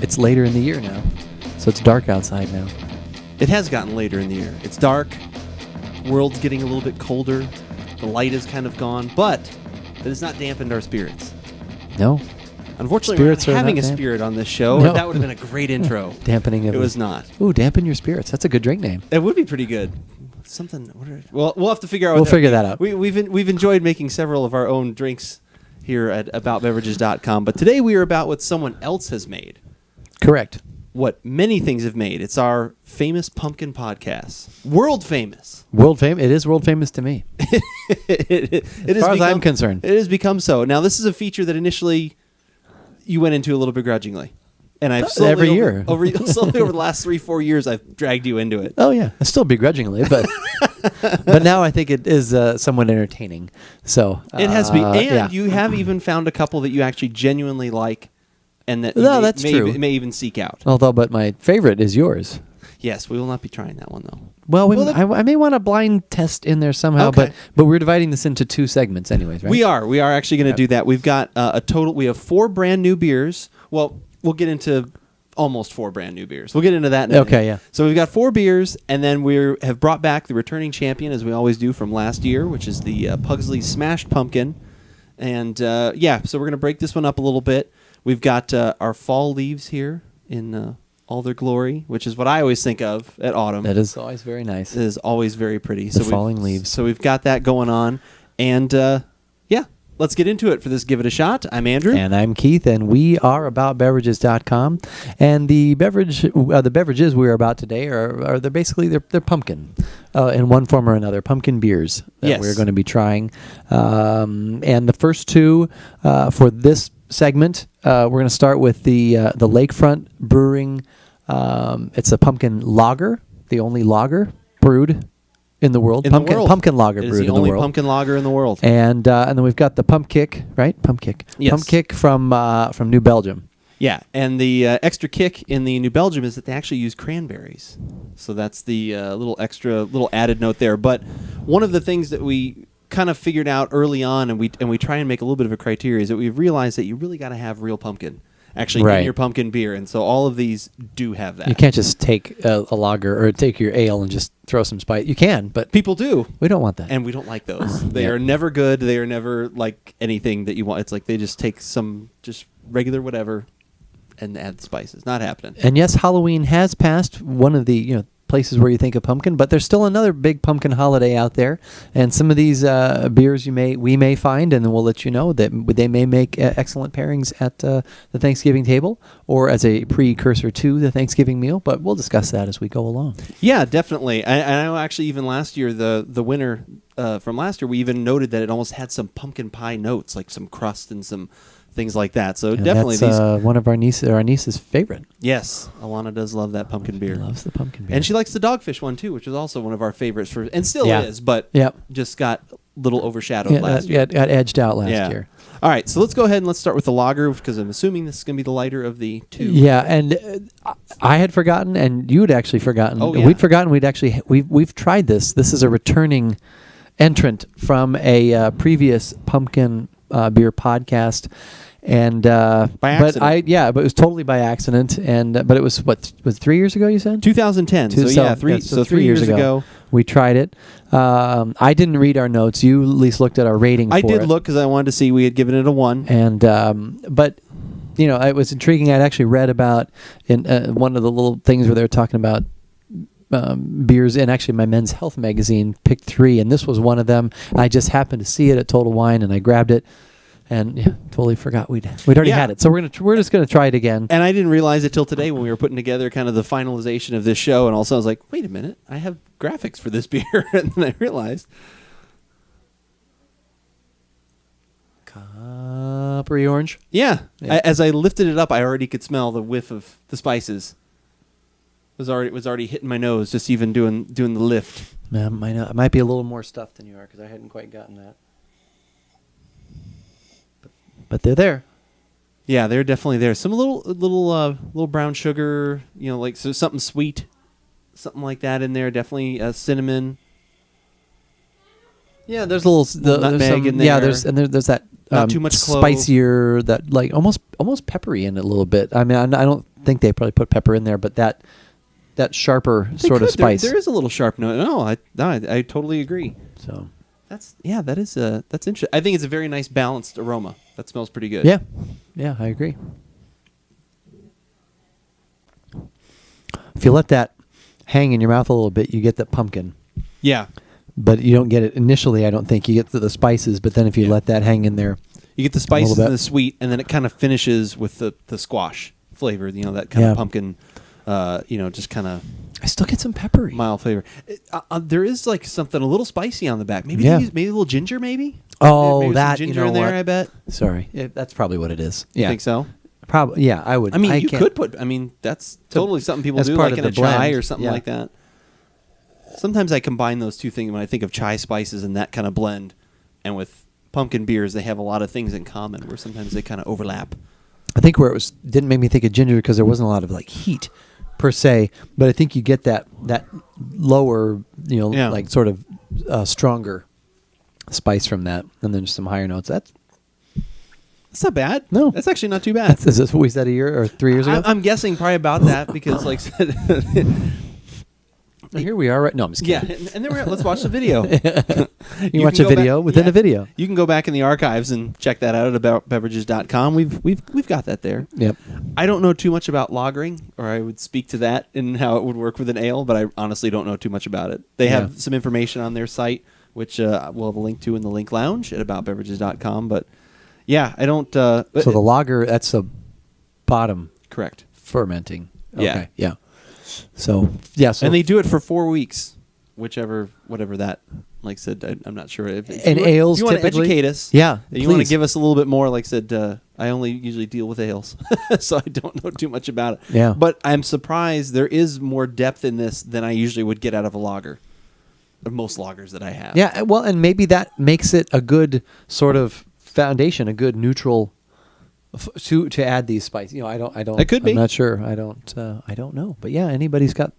it's later in the year now, so it's dark outside now. It has gotten later in the year. It's dark. World's getting a little bit colder. The light is kind of gone, but that has not dampened our spirits. No. Unfortunately, we're not having a spirit on this show. No. That would have been a great intro. Dampening of it was not. Ooh, dampen your spirits. That's a good drink name. It would be pretty good. Something. Well, we'll have to figure out. We'll figure that out. We've enjoyed making several of our own drinks here at AboutBeverages.com, but today we are about what someone else has made. Correct. What many things have made. It's our famous pumpkin podcast. World famous. World famous. It is world famous to me. As far as I'm concerned. It has become so. Now, this is a feature that initially you went into a little begrudgingly. And I've slowly every year. Slowly over the last 3-4 years, I've dragged you into it. Oh, yeah. Still begrudgingly, but but now I think it is somewhat entertaining. So it has been. And yeah. you have even found a couple that you actually genuinely like and that that's you true. may even seek out. But my favorite is yours. Yes, we will not be trying that one, though. Well, I may want a blind test in there somehow, Okay. but we're dividing this into 2 segments anyways, right? We are actually going to do that. We've got we have 4 brand new beers. Well, we'll get into almost 4 brand new beers. We'll get into that in a minute. Okay, yeah. So we've got 4 beers, and then we have brought back the returning champion, as we always do, from last year, which is the Pugsley Smashed Pumpkin. And, so we're going to break this one up a little bit. We've got our fall leaves here in all their glory, which is what I always think of at autumn. That is always very nice. It is always very pretty. The falling leaves. So we've got that going on. And, let's get into it for this Give It a Shot. I'm Andrew. And I'm Keith, and we are AboutBeverages.com. And the beverages we're about today are they're pumpkin in one form or another, pumpkin beers that we're going to be trying. And the first 2 for this segment, we're going to start with the Lakefront Brewing. It's a pumpkin lager, the only lager brewed in the world. Pumpkin lager brewed in the world. The only pumpkin lager in the world. And then we've got the Pumpkick, right? Pumpkick. Yes. Pumpkick from New Belgium. Yeah, and the extra kick in the New Belgium is that they actually use cranberries. So that's the little added note there. But one of the things that we kind of figured out early on, and we try and make a little bit of a criteria, is that we've realized that you really got to have real pumpkin actually in your pumpkin beer, and so all of these do have that. You can't just take a lager or take your ale and just throw some spice. You can, but people do. We don't want that, and we don't like those. They are never good. They are never like anything that you want. It's like they just take some just regular whatever and add spices. Not happening. And yes, Halloween has passed. One of the places where you think of pumpkin, but there's still another big pumpkin holiday out there, and some of these beers we may find, and then we'll let you know that they may make excellent pairings at the Thanksgiving table or as a precursor to the Thanksgiving meal, but we'll discuss that as we go along. Yeah, definitely. I know actually even last year, the winner from last year, we even noted that it almost had some pumpkin pie notes, like some crust and some things like that. So definitely that's one of our niece's favorite. Yes, Alana does love that pumpkin beer. She loves the pumpkin beer, and she likes the Dogfish one too, which is also one of our favorites and still is, but just got a little overshadowed last year. Got edged out last year. All right, so let's go ahead and let's start with the lager, because I'm assuming this is going to be the lighter of the 2. Yeah, and I had forgotten, and you had actually forgotten. Oh, yeah. We'd forgotten. We've tried this. This is a returning entrant from a previous pumpkin beer podcast. And by accident. But it was totally by accident. And but it was 3 years ago, you said? 2010. So 3 years ago we tried it. I didn't read our notes. You at least looked at our rating. I did look because I wanted to see we had given it a 1. And but it was intriguing. I'd actually read about in one of the little things where they were talking about beers, and actually my Men's Health magazine picked 3, and this was one of them. I just happened to see it at Total Wine, and I grabbed it. And totally forgot we'd already had it. So we're just gonna try it again. And I didn't realize it till today when we were putting together kind of the finalization of this show. And also I was like, wait a minute, I have graphics for this beer, and then I realized coppery orange. Yeah. As I lifted it up, I already could smell the whiff of the spices. It was already hitting my nose just even doing the lift. It might be a little more stuff than you are, because I hadn't quite gotten that. But they're there. Yeah, they're definitely there. Some little brown sugar, like so something sweet, something like that in there. Definitely cinnamon. Yeah, there's a little nutmeg in there. Yeah, there's that not too much clove. Spicier, that like almost peppery in it a little bit. I mean, I don't think they probably put pepper in there, but that sharper sort of spice. There is a little sharp note. No, I totally agree. So that's interesting. I think it's a very nice balanced aroma. That smells pretty good. Yeah, I agree. If you let that hang in your mouth a little bit, you get that pumpkin. Yeah. But you don't get it initially, I don't think. You get the spices, but then if you let that hang in there, you get the spices and the sweet, and then it kind of finishes with the squash flavor, that kind of pumpkin, just kind of... I still get some peppery. Mild flavor. There is like something a little spicy on the back. Maybe maybe a little ginger, maybe? Oh, maybe that, some ginger in there, I bet. Sorry. That's probably what it is. You think so? Probably, yeah, I would. I mean, you could put... I mean, that's totally something people do, like in a chai or something like that. Sometimes I combine those two things when I think of chai spices and that kind of blend. And with pumpkin beers, they have a lot of things in common where sometimes they kind of overlap. I think where it didn't make me think of ginger because there wasn't a lot of like heat per se, but I think you get that lower, like sort of stronger spice from that, and then just some higher notes. That's not bad. No, that's actually not too bad. Is this what we said a year or 3 years ago? I'm guessing probably about that because, like I said. Here we are, right? No, I'm just kidding. Yeah, and then let's watch the video. you watch a video within a video. You can go back in the archives and check that out at AboutBeverages.com. We've got that there. Yep. I don't know too much about lagering, or I would speak to that and how it would work with an ale, but I honestly don't know too much about it. They have some information on their site, which we'll have a link to in the link lounge at AboutBeverages.com. But yeah, I don't. So the lager, that's the bottom. Correct. Fermenting. Okay. Yeah. So and they do it for 4 weeks, whatever that. Like I said, I'm not sure if ales. You want to educate us? Yeah, you want to give us a little bit more. Like I said, I only usually deal with ales, so I don't know too much about it. Yeah, but I'm surprised there is more depth in this than I usually would get out of a lager. Of most lagers that I have. Yeah, well, and maybe that makes it a good sort of foundation, a good neutral. To add these spices, I don't. It could be. I'm not sure. I don't know. But yeah, who's got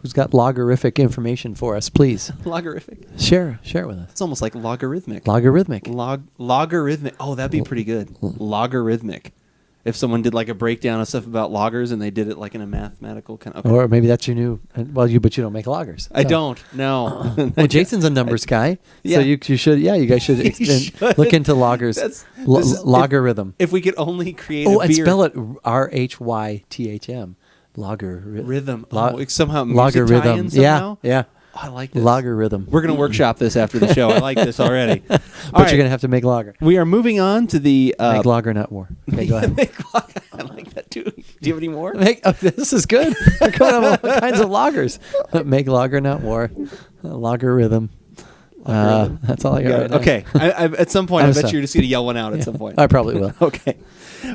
lagerific information for us, please. Lagerific. Share it with us. It's almost like logarithmic. Logarithmic. Oh, that'd be pretty good. Logarithmic. If someone did like a breakdown of stuff about lagers and they did it like in a mathematical kind of. Okay. Or maybe that's your new. But you don't make lagers. So. I don't. No. Well, Jason's a numbers guy, yeah. So you should. Yeah, you guys should look into lagers. Logarithm. If we could only create. Oh, and spell it RHYTHM. Rhythm. Somehow logarithm. Yeah. Oh, I like this. Logarithm. We're going to workshop this after the show. I like this already. But you're going to have to make lager. We are moving on to the... make lager, not war. Okay, go ahead. Make lager. I like that too. Do you have any more? This is good. We're going to have all kinds of lagers. Make lager, not war. Logarithm. That's all I got right now. Okay. At some point, I bet you're just going to yell one out at some point. I probably will. Okay.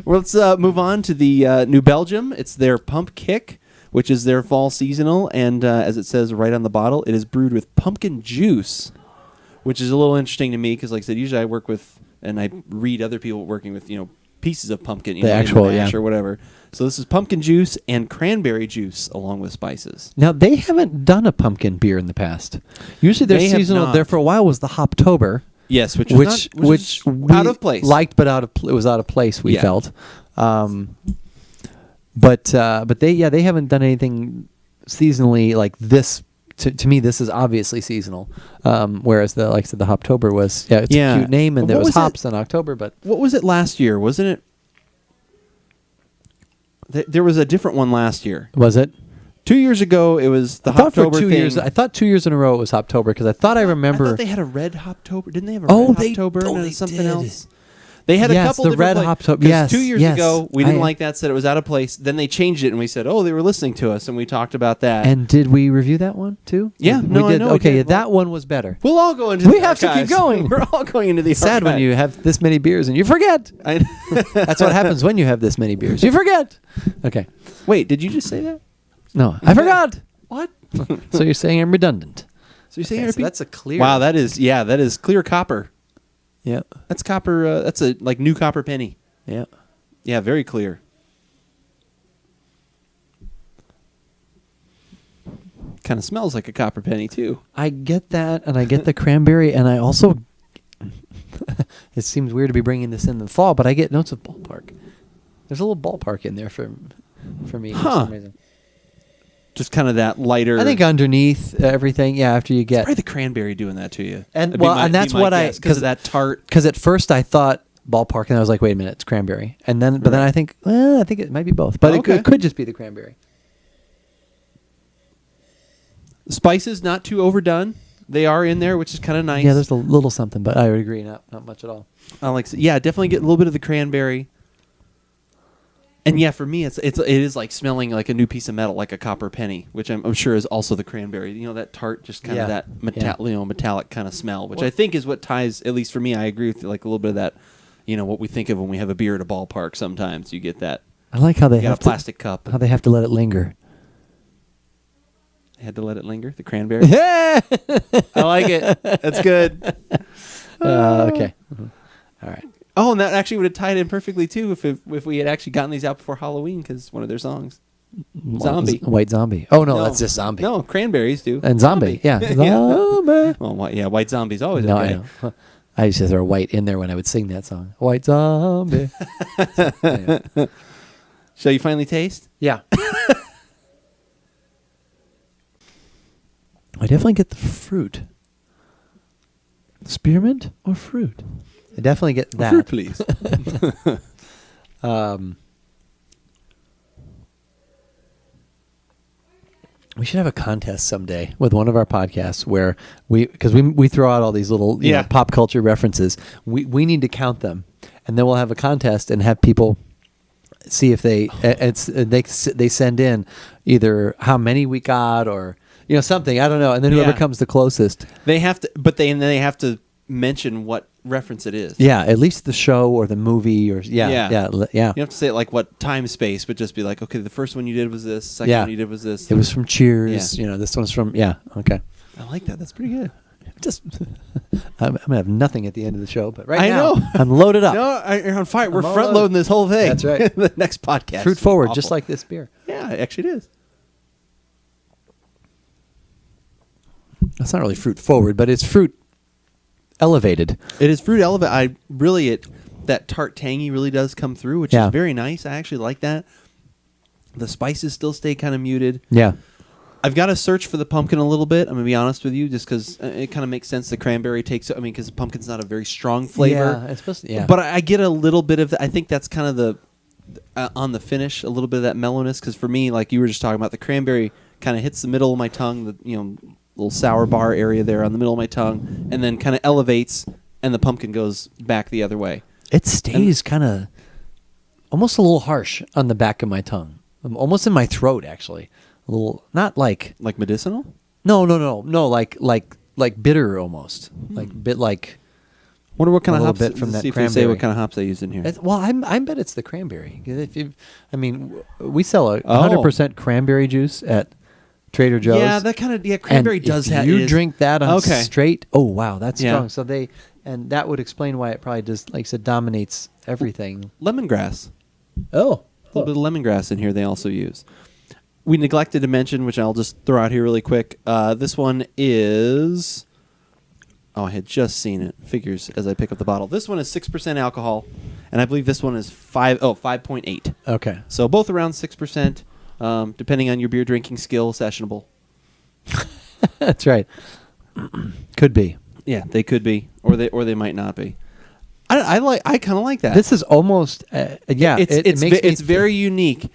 Well, let's move on to the New Belgium. It's their Pumpkick, which is their fall seasonal, and as it says right on the bottle, it is brewed with pumpkin juice, which is a little interesting to me because, like I said, usually I work with and I read other people working with pieces of pumpkin, the actual mash or whatever. So this is pumpkin juice and cranberry juice along with spices. Now they haven't done a pumpkin beer in the past. Usually their seasonal there for a while was the Hoptober. Yes, which out of place. Liked, but it was out of place. We felt. But they haven't done anything seasonally like this. To me, this is obviously seasonal. Whereas the Hoptober was it's a cute name and there was hops in October. But what was it last year? Wasn't it? There was a different one last year. Was it? 2 years ago, it was the Hoptober thing. I thought 2 years in a row it was Hoptober because I thought I remember. I thought they had a red Hoptober. Didn't they have a red Hoptober and something else? They had a couple the red Hoptober. Yes, 2 years ago, we didn't like that, said it was out of place. Then they changed it, and we said, oh, they were listening to us, and we talked about that. And did we review that one, too? Yeah, we did. Okay, that one was better. We'll all go into the archives. We have to keep going. We're all going into the archives. Sad when you have this many beers and you forget. That's what happens when you have this many beers. You forget. Okay. Wait, did you just say that? No, I forgot. What? So you're saying I'm redundant. So you're saying that's a clear. Wow, that is clear copper. Yeah. That's copper. That's a new copper penny. Yeah. Yeah, very clear. Kind of smells like a copper penny too. I get that, and I get the cranberry, and I also. It seems weird to be bringing this in the fall, but I get notes of ballpark. There's a little ballpark in there for. for me for some reason. Just kind of that lighter. I think underneath everything, after you get probably the cranberry doing that to you. And that's what because of that tart. Because at first I thought ballpark, and I was like, wait a minute, it's cranberry. And then, but then I think, I think it might be both. But it could just be the cranberry. The spices not too overdone. They are in there, which is kind of nice. Yeah, there's a little something, but I would agree, not much at all. I like. Yeah, definitely get a little bit of the cranberry. And yeah, for me, it is like smelling like a new piece of metal, like a copper penny, which I'm sure is also the cranberry. You know, that tart, just kind of that metallic kind of smell, which I think is what ties, at least for me, I agree with like a little bit of that. You know, what we think of when we have a beer at a ballpark. Sometimes you get that. I like how they have a plastic cup. How they have to let it linger. They had to let it linger. The cranberry. Yeah, I like it. That's good. Okay. All right. Oh, and that actually would have tied in perfectly too if we had actually gotten these out before Halloween, because one of their songs, Zombie, White Zombie. Oh no, that's just Zombie. No, Cranberries do. And Zombie, yeah. Zombie. Well, White Zombie's always no, okay. I know. I used to throw white in there when I would sing that song. White Zombie. Shall you finally taste? Yeah. I definitely get the fruit. Spearmint or fruit? I definitely get that. Fruit, please. We should have a contest someday with one of our podcasts where because we throw out all these little you know, pop culture references. We need to count them, and then we'll have a contest and have people see if they send in either how many we got or something, I don't know, and then whoever comes the closest. They have to, but they have to mention what reference it is. Yeah, at least the show or the movie or You don't have to say it like what time space, but just be like, okay, the first one you did was this, second one you did was this. It was from Cheers. This one's from okay. I like that. That's pretty good. Just I'm gonna have nothing at the end of the show, but I now know. I'm loaded up. No, you're on fire. We're front loading this whole thing. That's right. The next podcast. Fruit forward, just like this beer. Yeah, actually it is. It's not really fruit forward, but it's fruit elevated. It is fruit elevated. That tart tangy really does come through, which is very nice. I actually like that. The spices still stay kind of muted. Yeah. I've got to search for the pumpkin a little bit. I'm going to be honest with you, just because it kind of makes sense. The cranberry takes, because the pumpkin's not a very strong flavor. Yeah, it's supposed to, But I get a little bit of that. I think that's kind of the, on the finish, a little bit of that mellowness. Because for me, like you were just talking about, the cranberry kind of hits the middle of my tongue, the little sour bar area there on the middle of my tongue, and then kind of elevates, and the pumpkin goes back the other way. It stays kind of almost a little harsh on the back of my tongue, almost in my throat, actually. A little, not like medicinal. No, like bitter almost, like. Wonder what kind of hops. Bit from that see if cranberry. they say what kind of hops they used in here. I bet it's the cranberry. We sell 100% cranberry juice at Trader Joe's. Yeah, that kind of cranberry and does if have. You drink that on straight. Oh wow, that's strong. Yeah. So and that would explain why it probably just, like I said, dominates everything. Lemongrass. Oh, a little bit of lemongrass in here. They also use. We neglected to mention, which I'll just throw out here really quick. This one is. Oh, I had just seen it. Figures as I pick up the bottle. This one is 6% alcohol, and I believe this one is 5.8. Okay. So both around 6%, depending on your beer drinking skill, sessionable. That's right. Could be. Yeah, they could be, or they might not be. I kind of like that. This is almost it's very unique.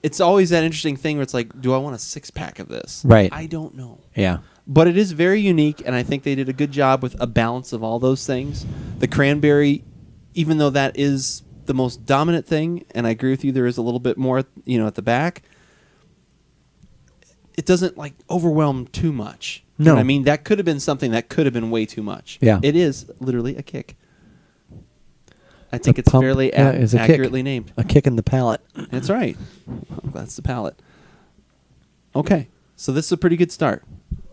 It's always that interesting thing where it's like, do I want a 6-pack of this? Right. I don't know. Yeah. But it is very unique, and I think they did a good job with a balance of all those things. The cranberry, even though that is the most dominant thing, and I agree with you, there is a little bit more, at the back. It doesn't overwhelm too much. No. You know what I mean? That could have been something that could have been way too much. Yeah. It is literally a kick. I think it's fairly accurately named. A kick in the palate. That's right. That's the palate. Okay. So this is a pretty good start.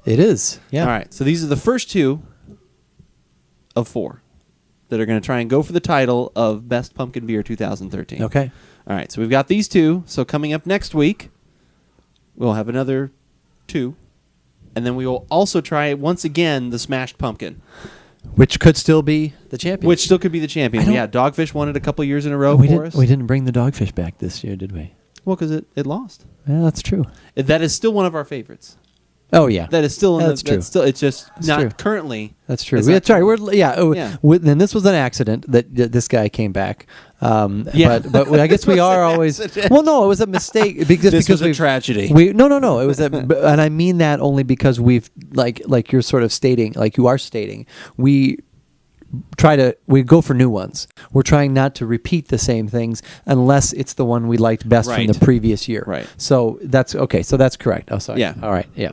It is. Yeah. All right. So these are the first 2 of 4 that are going to try and go for the title of Best Pumpkin Beer 2013. Okay. All right. So we've got these 2. So coming up next week, we'll have another 2. And then we will also try once again the Smashed Pumpkin. Which could still be the champion. Which still could be the champion. Yeah, Dogfish won it a couple years in a row for us. We didn't bring the Dogfish back this year, did we? Well, because it lost. Yeah, that's true. That is still one of our favorites. Oh yeah, That is still. That's true. That's still. It's just not true. currently. That's true. It's That's not- right. And this was an accident that this guy came back. Yeah. But I guess we are always. Well, no, it was a mistake because This was a we've- tragedy. No. It was and I mean that only because we've like you're sort of stating, like you are stating, we go for new ones. We're trying not to repeat the same things unless it's the one we liked best from Right. the previous year. Right. So that's okay. So that's correct. Oh, sorry. Yeah. All right. Yeah.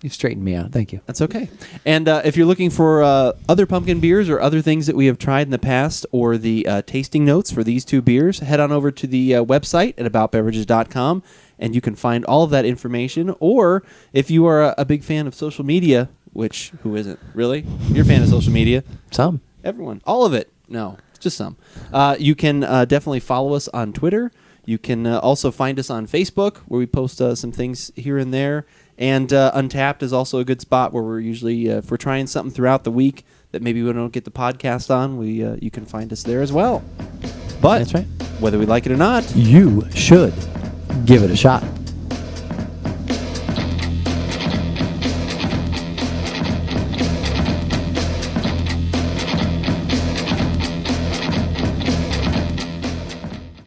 You straightened me out. Thank you. That's okay. And if you're looking for other pumpkin beers or other things that we have tried in the past or the tasting notes for these two beers, head on over to the website at AboutBeverages.com and you can find all of that information. Or if you are a big fan of social media, which who isn't? Really? You're a fan of social media? Some. Everyone. All of it. No, just some. You can definitely follow us on Twitter. You can also find us on Facebook, where we post some things here and there. And Untapped is also a good spot where we're usually, if we're trying something throughout the week that maybe we don't get the podcast on, you can find us there as well. But That's right. whether we like it or not, You should give it a shot.